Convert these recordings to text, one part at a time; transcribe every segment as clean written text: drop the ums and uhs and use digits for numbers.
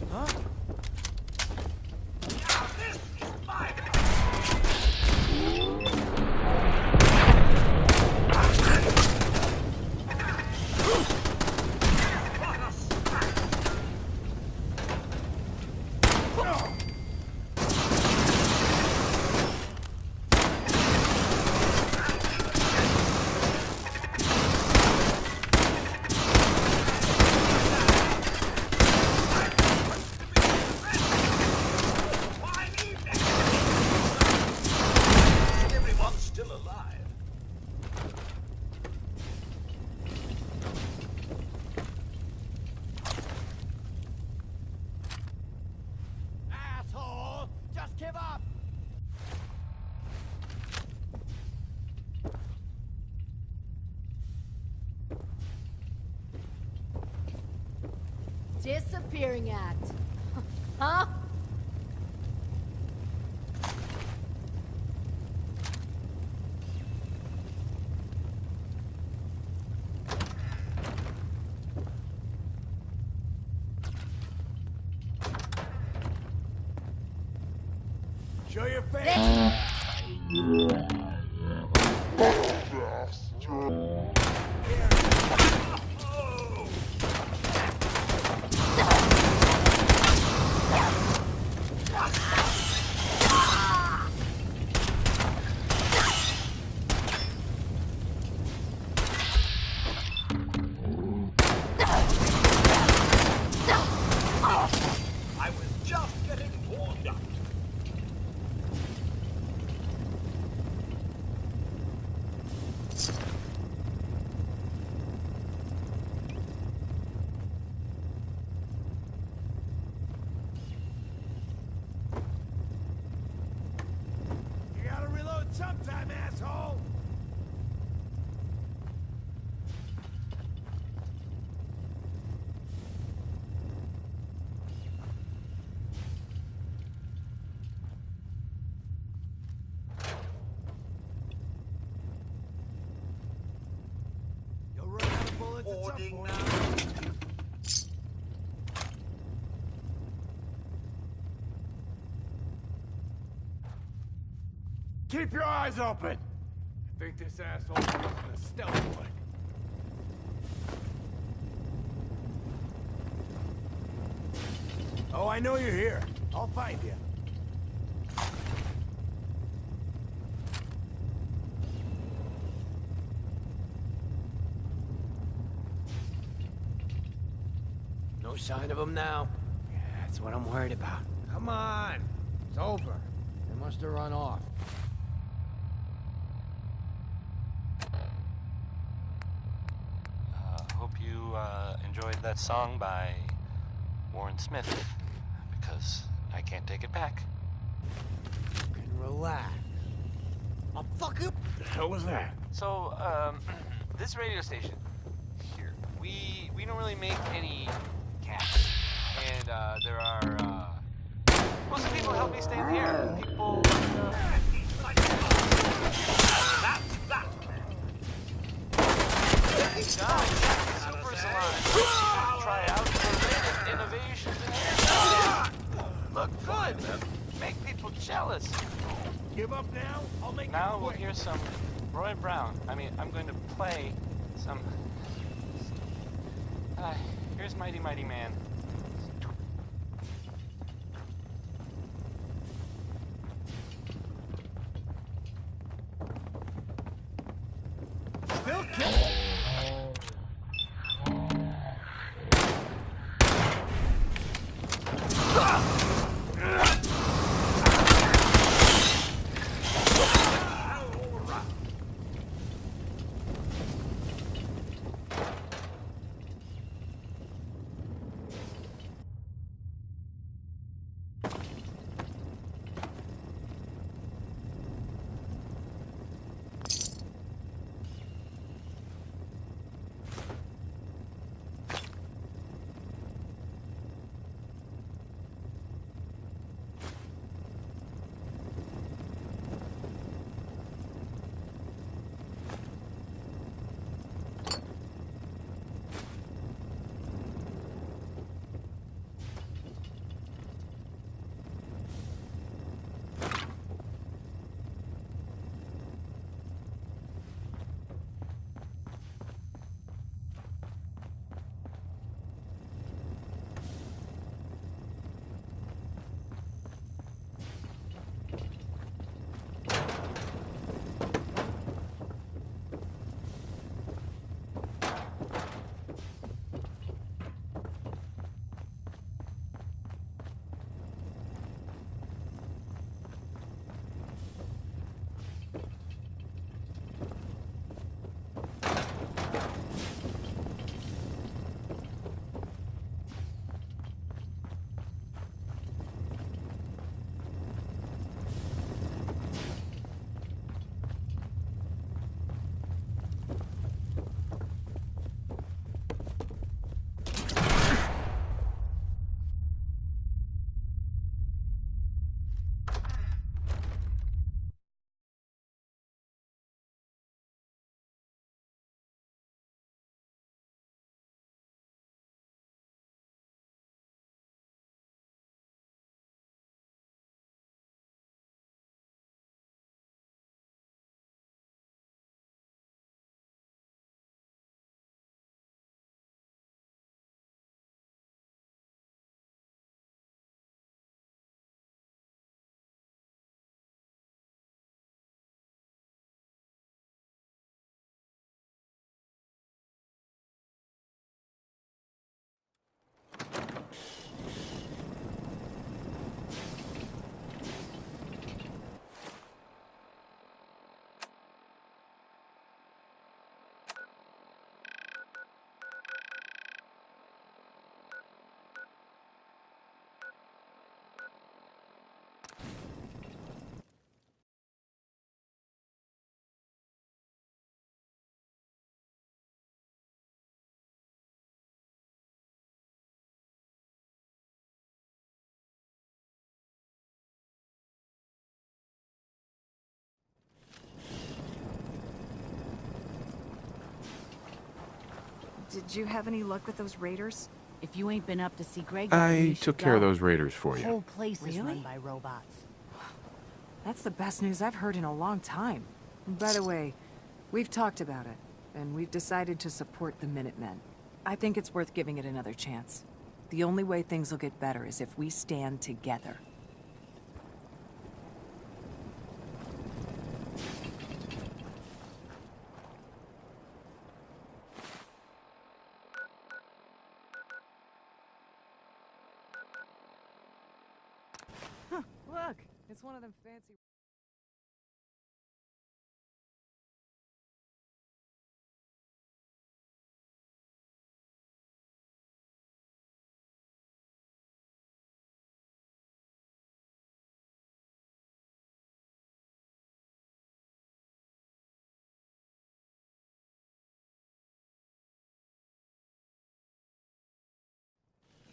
Huh? Give up! Disappearing act. Huh? Show your face! I was just getting warmed up. You gotta reload sometime, asshole! You'll run out of bullets at some Hoarding point. now. Keep your eyes open! I think this asshole was in a stealth one. Oh, I know you're here. I'll find you. No sign of him now? Yeah, that's what I'm worried about. Come on! It's over. They must have run off. Hope you enjoyed that song by Warren Smith, because I can't take it back. You can relax. I'll fuck you. What the hell was that? So, this radio station here, we don't really make any cash, and there are most of the people help me stay in the air. People. Guys, super salon. Try out the latest innovations in hair. Look good. Make people jealous. Give up now? I'll make Now it we'll quick. hear some Roy Brown. I'm going to play some. Here's Mighty Mighty Man. Still killing. Did you have any luck with those raiders? If you ain't been up to see Greg, I took care of those raiders for The you. whole place is Really? run by robots. That's the best news I've heard in a long time. By the way, we've talked about it, and we've decided to support the Minutemen. I think it's worth giving it another chance. The only way things will get better is if we stand together. Huh, look! It's one of them fancy...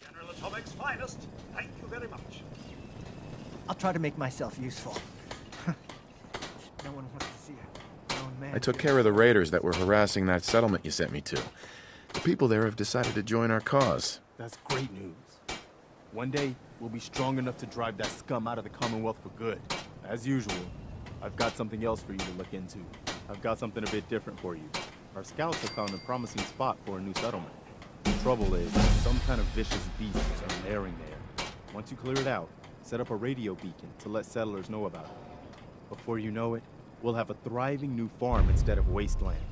General Atomic's finest. Thank you very much. I'll try to make myself useful. No one wants to see a grown man. I took care of the raiders that were harassing that settlement you sent me to. The people there have decided to join our cause. That's great news. One day, we'll be strong enough to drive that scum out of the Commonwealth for good. As usual, I've got something else for you to look into. I've got something a bit different for you. Our scouts have found a promising spot for a new settlement. The trouble is, some kind of vicious beasts are lairing there. Once you clear it out, set up a radio beacon to let settlers know about it. Before you know it, we'll have a thriving new farm instead of wasteland.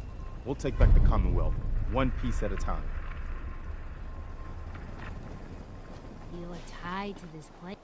We'll take back the Commonwealth, one piece at a time. You are tied to this place.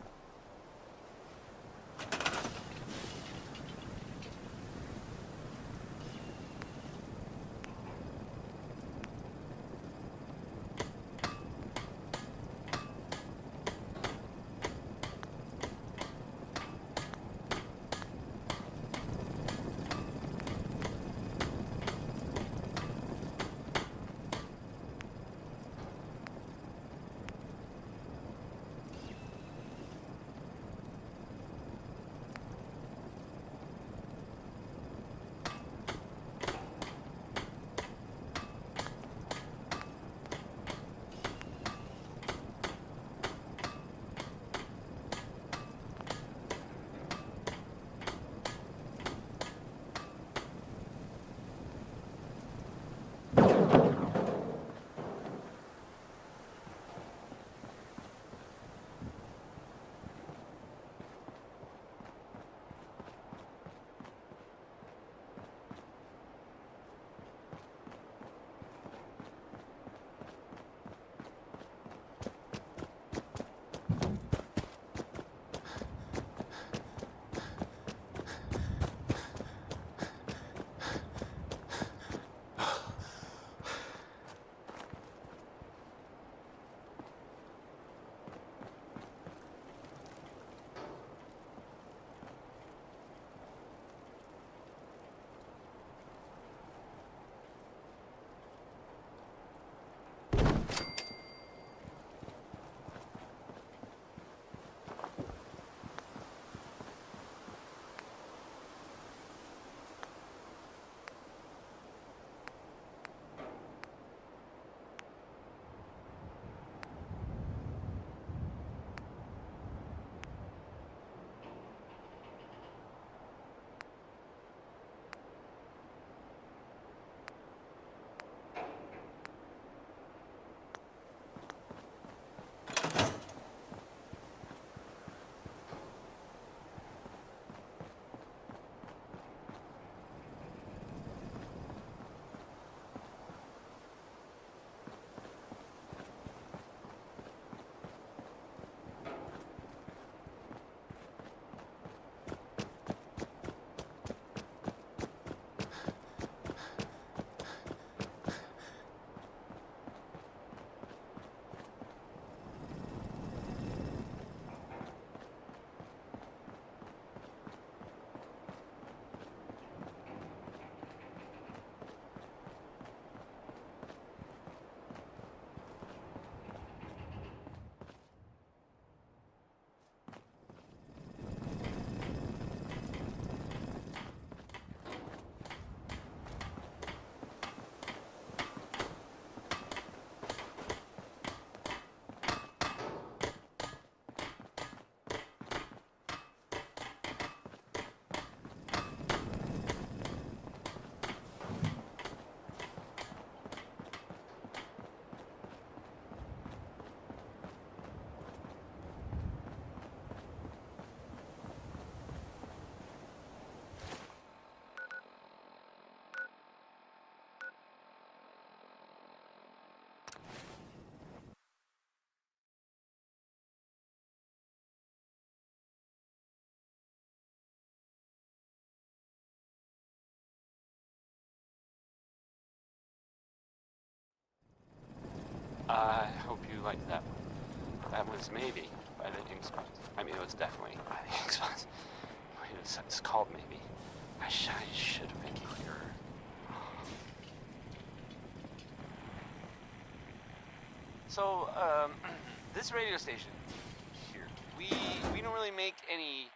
I hope you liked that one. That was maybe by the ink spots. I mean, it was definitely by the ink spots. It's called maybe. I should have been clearer. So, this radio station here, we don't really make any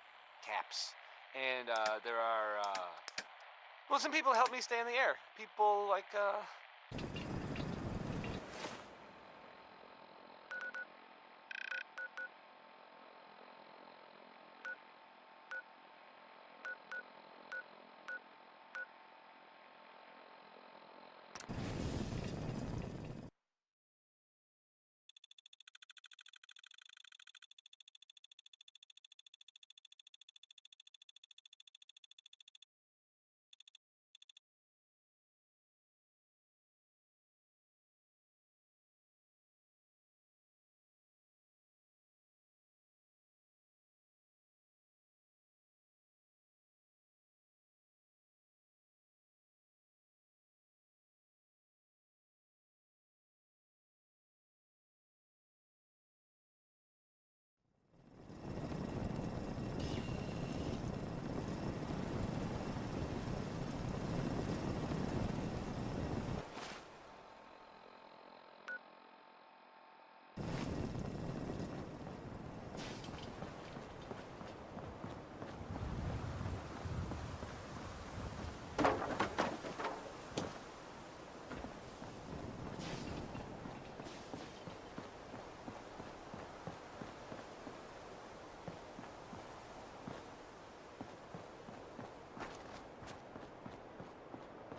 caps, and there are well, some people help me stay in the air. People like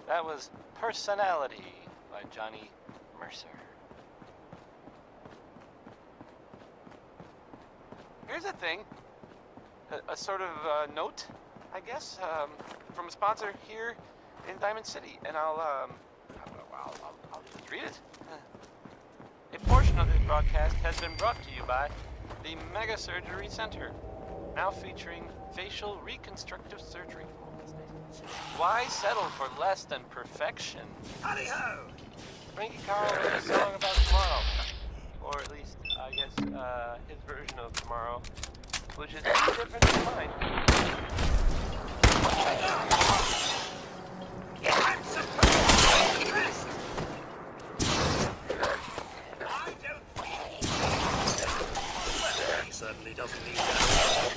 that was Personality by Johnny Mercer. Here's a thing, a sort of note, I guess, from a sponsor here in Diamond City, and I'll just read it. A portion of this broadcast has been brought to you by the Mega Surgery Center, now featuring facial reconstructive surgery. Why settle for less than perfection? Howdy-ho! Frankie Carl wrote a song about tomorrow. Or at least, I guess, his version of tomorrow, which is different than mine. I'm supposed to be dressed! I don't well, he certainly doesn't need that.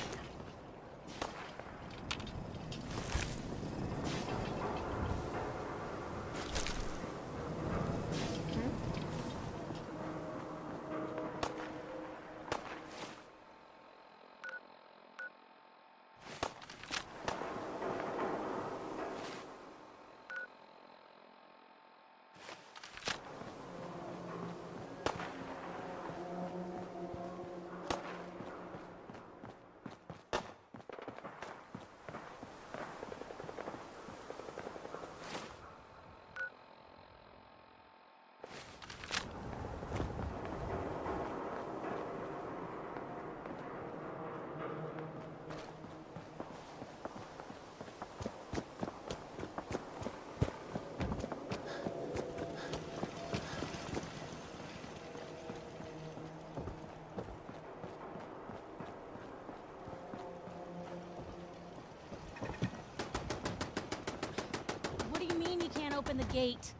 Open the gate.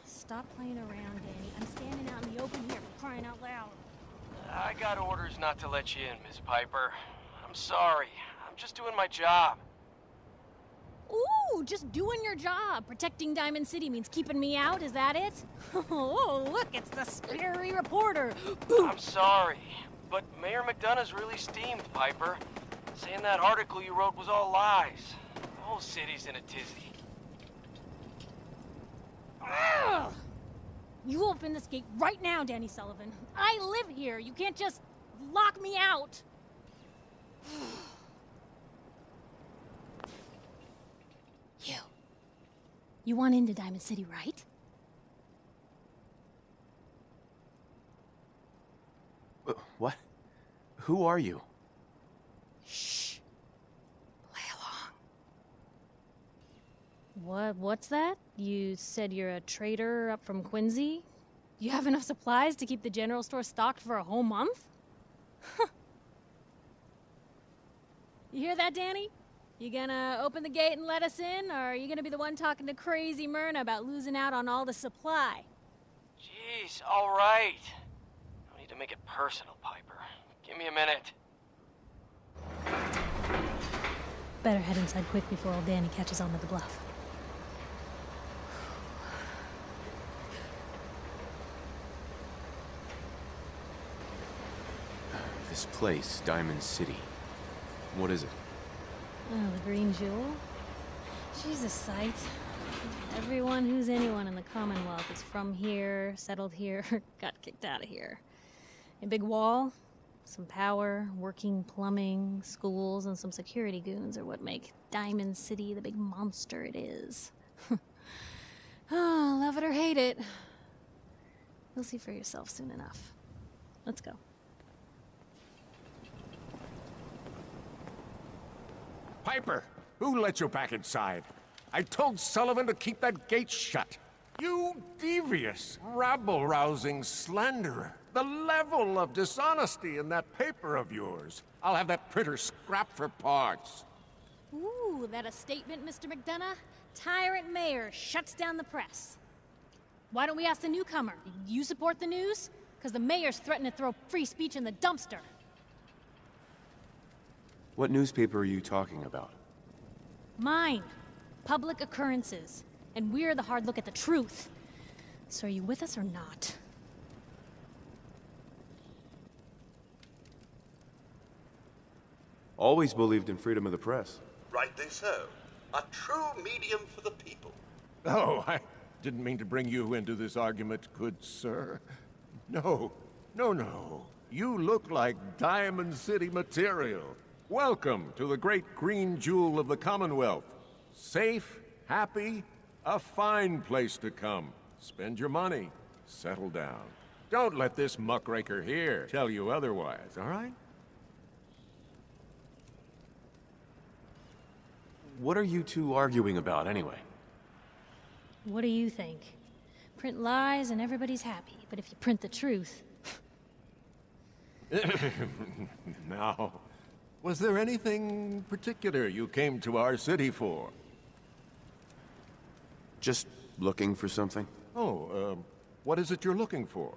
Stop playing around, Danny. I'm standing out in the open here for crying out loud. I got orders not to let you in, Miss Piper. I'm sorry. I'm just doing my job. Ooh, just doing your job. Protecting Diamond City means keeping me out, is that it? Oh, look, it's the scary reporter. Boom. I'm sorry, but Mayor McDonough's really steamed, Piper. Saying that article you wrote was all lies. The whole city's in a tizzy. Ugh. You open this gate right now, Danny Sullivan. I live here. You can't just lock me out. You want into Diamond City, right? What? Who are you? Shh. Play along. What's that? You said you're a traitor up from Quincy? You have enough supplies to keep the general store stocked for a whole month? You hear that, Danny? You gonna open the gate and let us in, or are you gonna be the one talking to crazy Myrna about losing out on all the supply? Jeez, all right. No need to make it personal, Piper. Give me a minute. Better head inside quick before old Danny catches on to the bluff. This place, Diamond City. What is it? Oh, the Green Jewel? She's a sight. Everyone who's anyone in the Commonwealth is from here, settled here, got kicked out of here. A big wall, some power, working plumbing, schools, and some security goons are what make Diamond City the big monster it is. Oh, love it or hate it. You'll see for yourself soon enough. Let's go. Piper, who let you back inside? I told Sullivan to keep that gate shut. You devious, rabble-rousing slanderer. The level of dishonesty in that paper of yours. I'll have that printer scrapped for parts. Ooh, that a statement, Mr. McDonough? Tyrant mayor shuts down the press. Why don't we ask the newcomer? You support the news? Because the mayor's threatened to throw free speech in the dumpster. What newspaper are you talking about? Mine. Public Occurrences. And we're the hard look at the truth. So are you with us or not? Always believed in freedom of the press. Rightly so. A true medium for the people. Oh, I didn't mean to bring you into this argument, good sir. No. You look like Diamond City material. Welcome to the great green jewel of the Commonwealth. Safe, happy, a fine place to come. Spend your money, settle down. Don't let this muckraker here tell you otherwise, all right? What are you two arguing about, anyway? What do you think? Print lies and everybody's happy, but if you print the truth... Now, was there anything particular you came to our city for? Just looking for something? Oh, what is it you're looking for?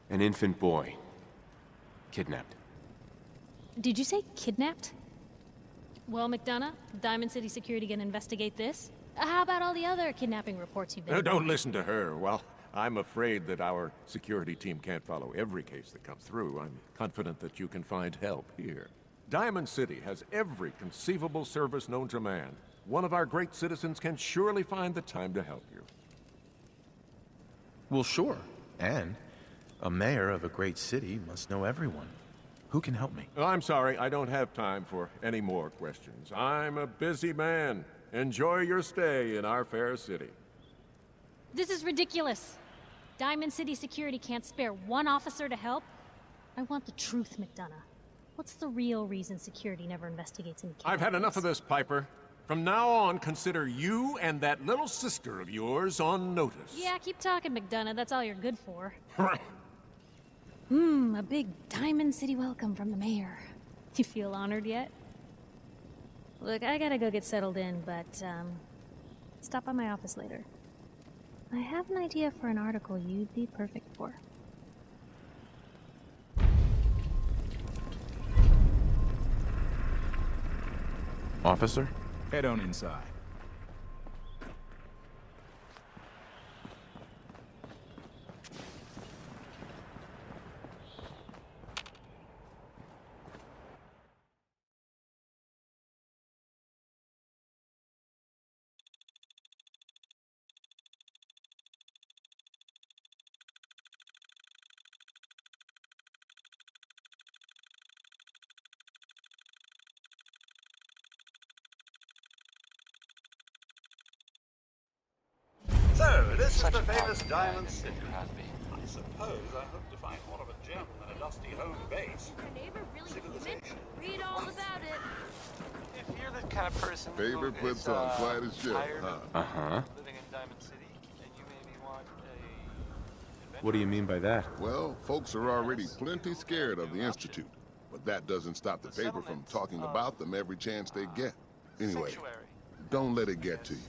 An infant boy. Kidnapped. Did you say kidnapped? Well, McDonough, Diamond City Security gonna investigate this? How about all the other kidnapping reports you've been... Don't listen to her. Well, I'm afraid that our security team can't follow every case that comes through. I'm confident that you can find help here. Diamond City has every conceivable service known to man. One of our great citizens can surely find the time to help you. Well, sure. And a mayor of a great city must know everyone. Who can help me? Oh, I'm sorry, I don't have time for any more questions. I'm a busy man. Enjoy your stay in our fair city. This is ridiculous. Diamond City Security can't spare one officer to help. I want the truth, McDonough. What's the real reason security never investigates any kidnappings? I've had enough of this, Piper. From now on, consider you and that little sister of yours on notice. Yeah, keep talking, McDonough. That's all you're good for. A big Diamond City welcome from the mayor. You feel honored yet? Look, I gotta go get settled in, but, stop by my office later. I have an idea for an article you'd be perfect for. Officer? Head on inside. So, this is Such the a famous positive Diamond magnet, City. Mr. Crosby. I suppose I hope to find more of a gem than a dusty home base. Your neighbor really Civilization. Read all about it. If you're the kind of person Favorite who puts is on quite a show, tired huh? of living in Diamond City, What do you mean by that? Well, folks are already plenty scared of the Institute, but that doesn't stop the paper from talking about them every chance they get. Anyway, don't let it get to you.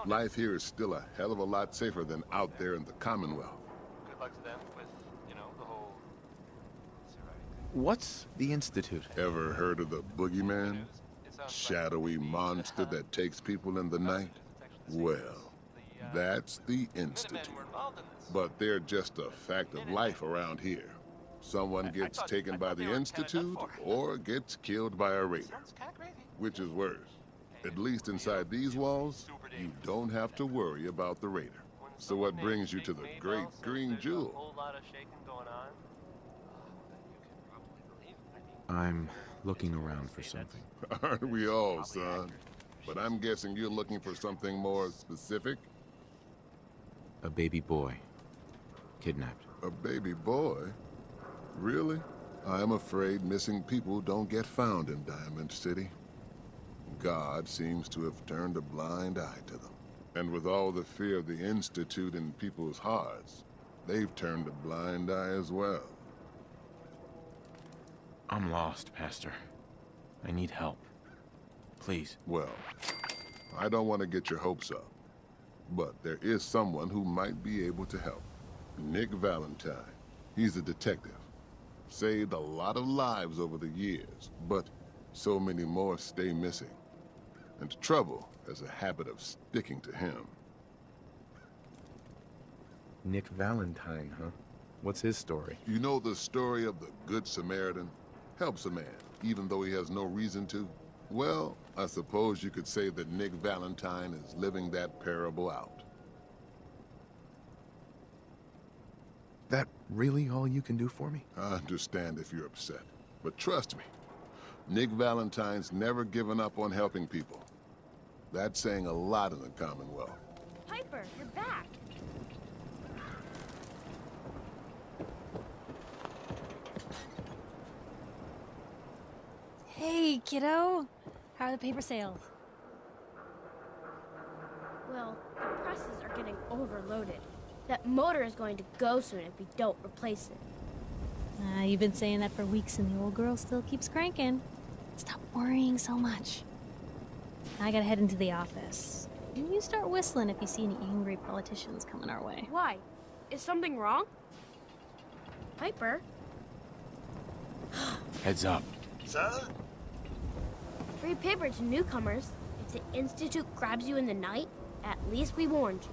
Life here is still a hell of a lot safer than out there in the Commonwealth. Good luck to them with, the whole... What's the Institute? Ever heard of the boogeyman? Shadowy monster that takes people in the night? Well, that's the Institute. But they're just a fact of life around here. Someone gets taken by the Institute or gets killed by a raider. Which is worse. At least inside these walls, you don't have to worry about the raider. So what brings you to the Great Green Jewel? I'm looking around for something. Aren't we all, son? But I'm guessing you're looking for something more specific? A baby boy. Kidnapped. A baby boy? Really? I'm afraid missing people don't get found in Diamond City. God seems to have turned a blind eye to them. And with all the fear of the Institute in people's hearts, they've turned a blind eye as well. I'm lost, Pastor. I need help. Please. Well, I don't want to get your hopes up, but there is someone who might be able to help. Nick Valentine. He's a detective. Saved a lot of lives over the years, but so many more stay missing. And trouble has a habit of sticking to him. Nick Valentine, huh? What's his story? You know the story of the Good Samaritan? Helps a man, even though he has no reason to? Well, I suppose you could say that Nick Valentine is living that parable out. That really all you can do for me? I understand if you're upset, but trust me, Nick Valentine's never given up on helping people. That's saying a lot in the Commonwealth. Piper, you're back. Hey, kiddo. How are the paper sales? Well, the presses are getting overloaded. That motor is going to go soon if we don't replace it. You've been saying that for weeks and the old girl still keeps cranking. Stop worrying so much. I gotta head into the office. You start whistling if you see any angry politicians coming our way. Why? Is something wrong? Piper? Heads up. Sir? Free paper to newcomers. If the Institute grabs you in the night, at least we warned you.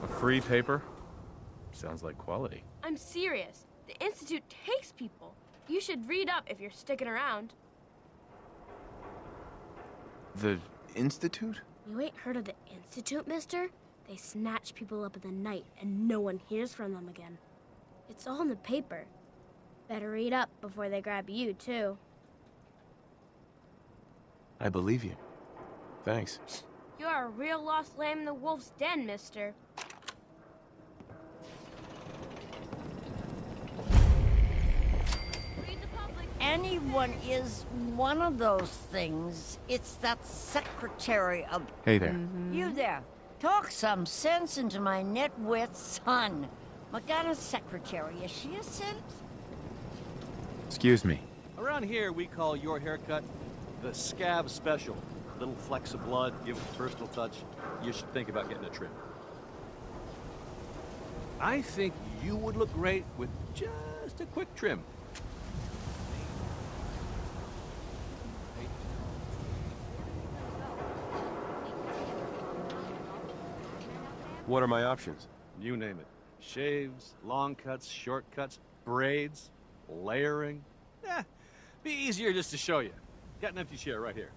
A free paper? Sounds like quality. I'm serious. The Institute takes people. You should read up if you're sticking around. The Institute? You ain't heard of the Institute, mister? They snatch people up in the night and no one hears from them again. It's all in the paper. Better read up before they grab you, too. I believe you. Thanks. You are a real lost lamb in the wolf's den, mister. Read the public. Anyone is one of those things. It's that secretary of... Hey there. You there. Talk some sense into my nitwit son. McDonough's secretary, is she a simp? Excuse me. Around here, we call your haircut the scab special. Little flecks of blood, give it a personal touch. You should think about getting a trim. I think you would look great with just a quick trim. What are my options? You name it. Shaves, long cuts, short cuts, braids, layering. Be easier just to show you. Got an empty chair right here.